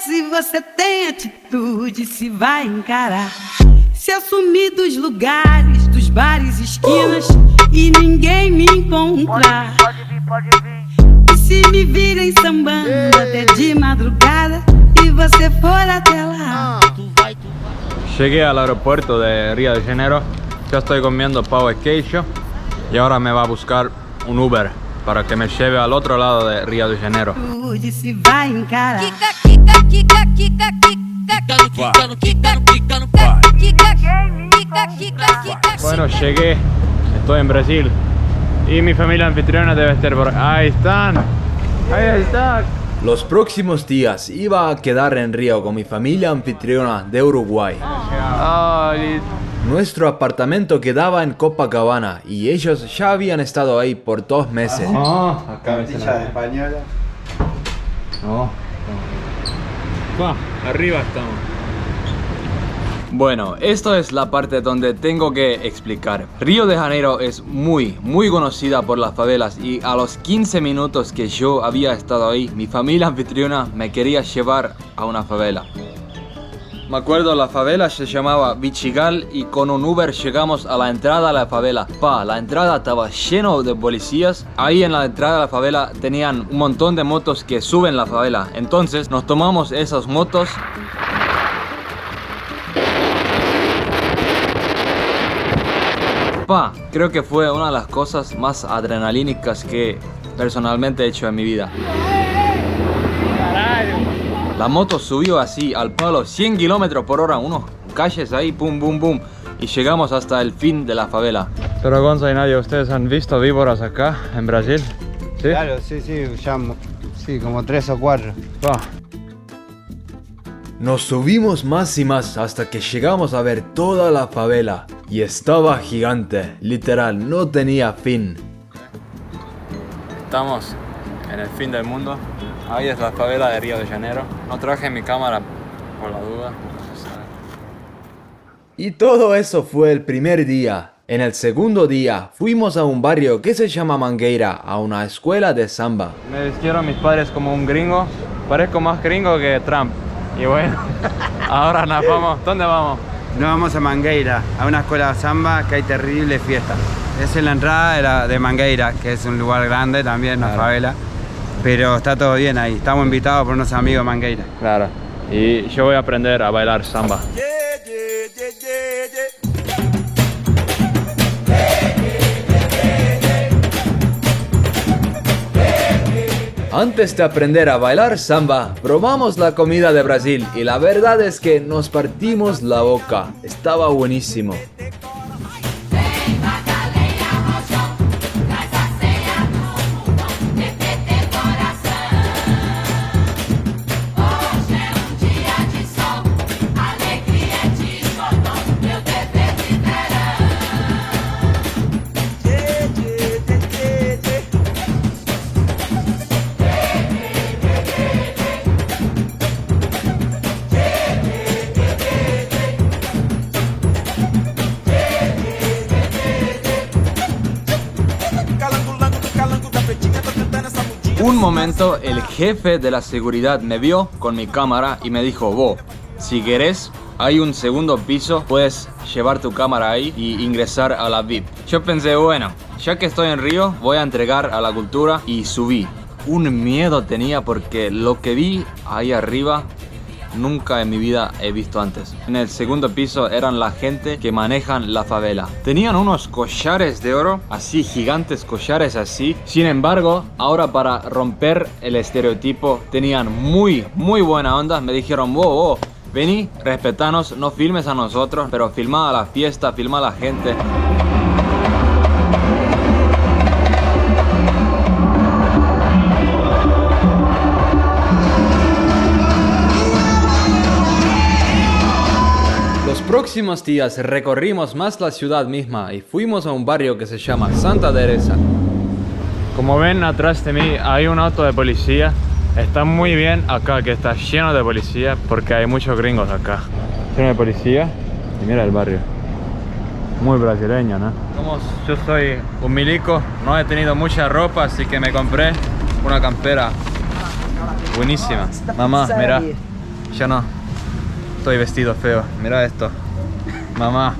se você tem atitude, se vai encarar. Se eu sumir dos lugares, dos bares, esquinas e ninguém me encontrar. Pode vir. E se me virem sambando até de madrugada e você for até lá. Llegué al aeropuerto de Río de Janeiro. Ya estoy comiendo pavo de queijo y ahora me va a buscar un Uber para que me lleve al otro lado de Río de Janeiro. Se vai encarar. Bueno, llegué, estoy en Brasil y mi familia anfitriona debe estar por ahí. Ahí están. Los próximos días iba a quedar en Río con mi familia anfitriona de Uruguay. Nuestro apartamento quedaba en Copacabana y ellos ya habían estado ahí por 2 meses. Acá me española. Arriba estamos. Bueno, esto es la parte donde tengo que explicar. Río de Janeiro es muy conocida por las favelas y a los 15 minutos que yo había estado ahí, mi familia anfitriona me quería llevar a una favela. Me acuerdo, la favela se llamaba Vichigal y con un Uber llegamos a la entrada de la favela. La entrada estaba lleno de policías. Ahí en la entrada de la favela tenían un montón de motos que suben la favela. Entonces nos tomamos esas motos. Creo que fue una de las cosas más adrenalínicas que personalmente he hecho en mi vida. La moto subió así al palo 100 km por hora, unos calles ahí, pum, bum, bum. Y llegamos hasta el fin de la favela. Pero Gonza y Nadia, ¿ustedes han visto víboras acá en Brasil? ¿Sí? Claro, sí, ya, sí, como 3 o 4. Nos subimos más y más hasta que llegamos a ver toda la favela. Y estaba gigante, literal, no tenía fin. Estamos en el fin del mundo. Ahí es la favela de Río de Janeiro. No traje mi cámara por la duda. Y todo eso fue el primer día. En el segundo día fuimos a un barrio que se llama Mangueira, a una escuela de samba. Me vistieron mis padres como un gringo. Parezco más gringo que Trump. Y bueno, ahora nos vamos. ¿Dónde vamos? Nos vamos a Mangueira, a una escuela de samba que hay terribles fiestas. Es en la entrada de Mangueira, que es un lugar grande también, una favela. Pero está todo bien ahí. Estamos invitados por unos amigos de Mangueira. Claro. Y yo voy a aprender a bailar samba. Antes de aprender a bailar samba, probamos la comida de Brasil y la verdad es que nos partimos la boca. Estaba buenísimo. Un momento, el jefe de la seguridad me vio con mi cámara y me dijo: vos, si querés, hay un segundo piso, puedes llevar tu cámara ahí y ingresar a la VIP. Yo pensé, bueno, ya que estoy en Río, voy a entregar a la cultura y subí. Un miedo tenía porque lo que vi ahí arriba nunca en mi vida he visto antes. En el segundo piso eran la gente que manejan la favela. Tenían unos collares de oro, así gigantes, collares así. Sin embargo, ahora para romper el estereotipo, tenían muy buena onda. Me dijeron: vos, vení, respetanos, no filmes a nosotros, pero filma a la fiesta, filma a la gente. Los próximos días recorrimos más la ciudad misma y fuimos a un barrio que se llama Santa Teresa. Como ven atrás de mí hay un auto de policía. Está muy bien acá, que está lleno de policía, porque hay muchos gringos acá. Lleno de policía y mira el barrio. Muy brasileño, ¿no? Como yo soy un milico, no he tenido mucha ropa, así que me compré una campera buenísima. Mamá, mira. Yo no. Estoy vestido feo. Mira esto. Mamá,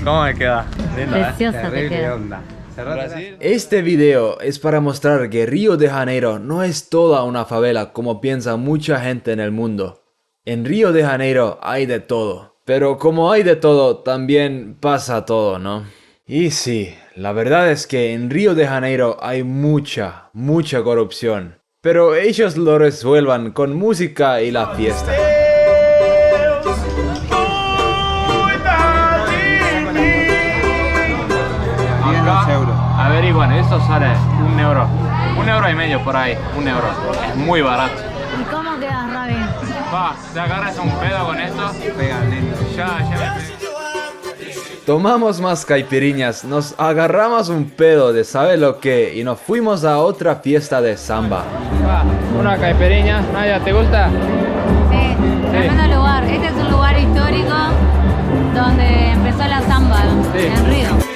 ¿cómo me queda? Linda, ¿eh? Preciosa te Terrible queda. onda. Brasil. Este video es para mostrar que Río de Janeiro no es toda una favela como piensa mucha gente en el mundo. En Río de Janeiro hay de todo. Pero como hay de todo, también pasa todo, ¿no? Y sí, la verdad es que en Río de Janeiro hay mucha corrupción. Pero ellos lo resuelvan con música y la fiesta. Averiguan, esto sale €1. €1,50 por ahí, €1. Es muy barato. ¿Y cómo quedas, Ravi? Va, te agarras un pedo con esto. Pegan lindo. Ya me... Tomamos más caipiriñas, nos agarramos un pedo de sabe lo que y nos fuimos a otra fiesta de samba. Va, una caipiriña. Nadia, ¿te gusta? Sí, tremendo lugar. Este es un lugar histórico donde empezó la samba Sí. en Río.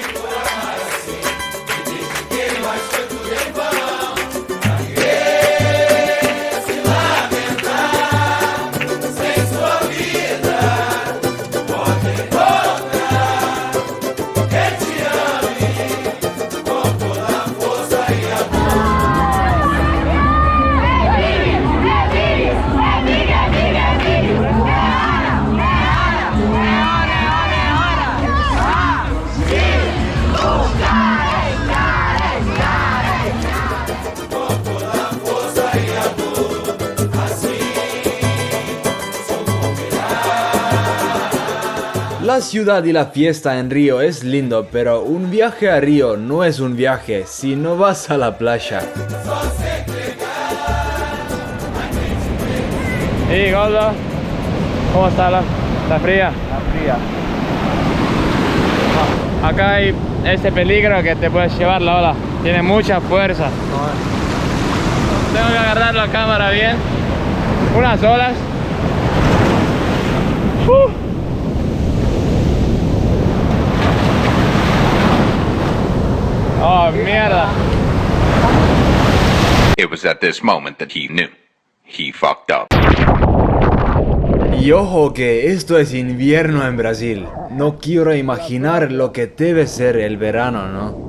La ciudad y la fiesta en Río es lindo, pero un viaje a Río no es un viaje si no vas a la playa. Y Goldo, ¿cómo está la fría? Está fría. Acá hay ese peligro que te puedes llevar la ola. Tiene mucha fuerza. Tengo que agarrar la cámara bien. Unas olas. Oh, mierda. It was at this moment that he knew. He fucked up. Y ojo que esto es invierno en Brasil. No quiero imaginar lo que debe ser el verano, ¿no?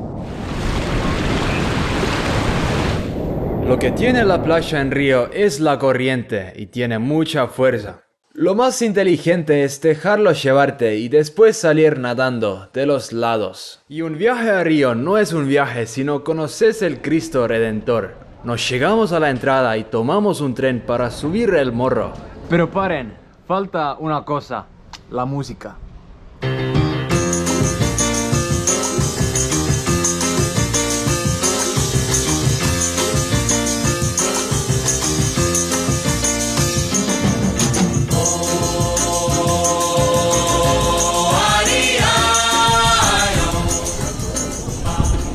Lo que tiene la playa en Río es la corriente y tiene mucha fuerza. Lo más inteligente es dejarlo llevarte y después salir nadando de los lados. Y un viaje a Río no es un viaje si no conoces el Cristo Redentor. Nos llegamos a la entrada y tomamos un tren para subir el morro. Pero paren, falta una cosa, la música.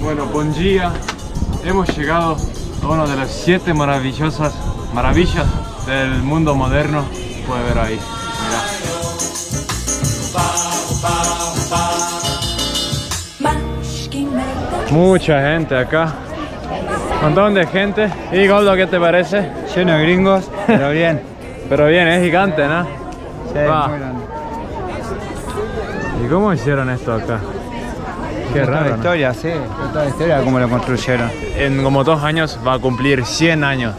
Bueno, buen día. Hemos llegado a una de las 7 maravillas del mundo moderno. Puede ver ahí, mira. Mucha gente acá. Un montón de gente. ¿Y Goldo, qué te parece? Lleno de gringos, pero bien. Pero bien, es gigante, ¿no? Sí, Va. muy grande. ¿Y cómo hicieron esto acá? Qué Toda raro, la ¿no? historia, sí. Toda la historia, cómo lo construyeron. En como 2 años va a cumplir 100 años.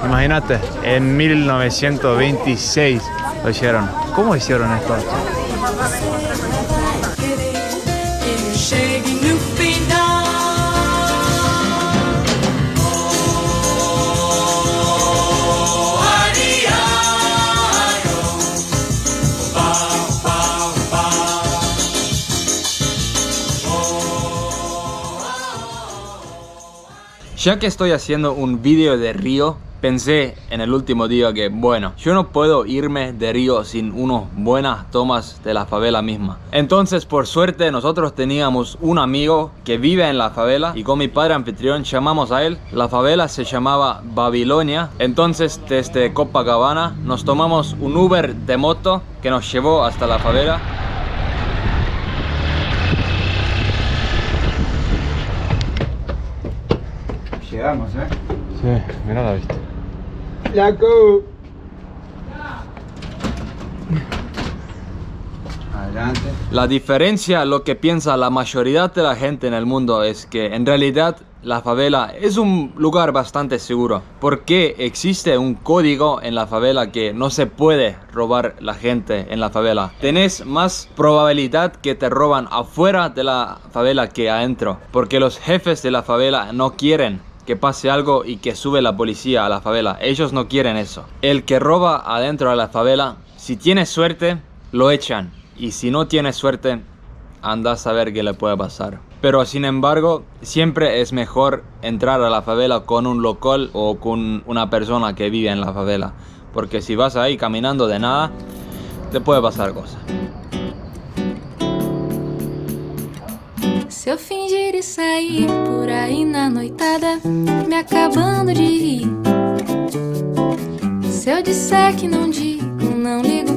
Imagínate, en 1926 lo hicieron. ¿Cómo hicieron esto? Ya que estoy haciendo un vídeo de Río, pensé en el último día que, bueno, yo no puedo irme de Río sin unas buenas tomas de la favela misma. Entonces, por suerte, nosotros teníamos un amigo que vive en la favela y con mi padre anfitrión llamamos a él. La favela se llamaba Babilonia. Entonces, desde Copacabana nos tomamos un Uber de moto que nos llevó hasta la favela. Llegamos, Sí, mira la vista. ¡Flaco! La diferencia, lo que piensa la mayoría de la gente en el mundo es que en realidad la favela es un lugar bastante seguro. Porque existe un código en la favela que no se puede robar la gente en la favela. Tenés más probabilidad que te roban afuera de la favela que adentro. Porque los jefes de la favela no quieren que pase algo y que sube la policía a la favela. Ellos no quieren eso. El que roba adentro de la favela, si tiene suerte, lo echan. Y si no tiene suerte, anda a saber qué le puede pasar. Pero sin embargo, siempre es mejor entrar a la favela con un local o con una persona que vive en la favela. Porque si vas ahí caminando de nada, te puede pasar cosas. Se eu fingir e sair por aí na noitada, me acabando de rir. Se eu disser que não digo, não ligo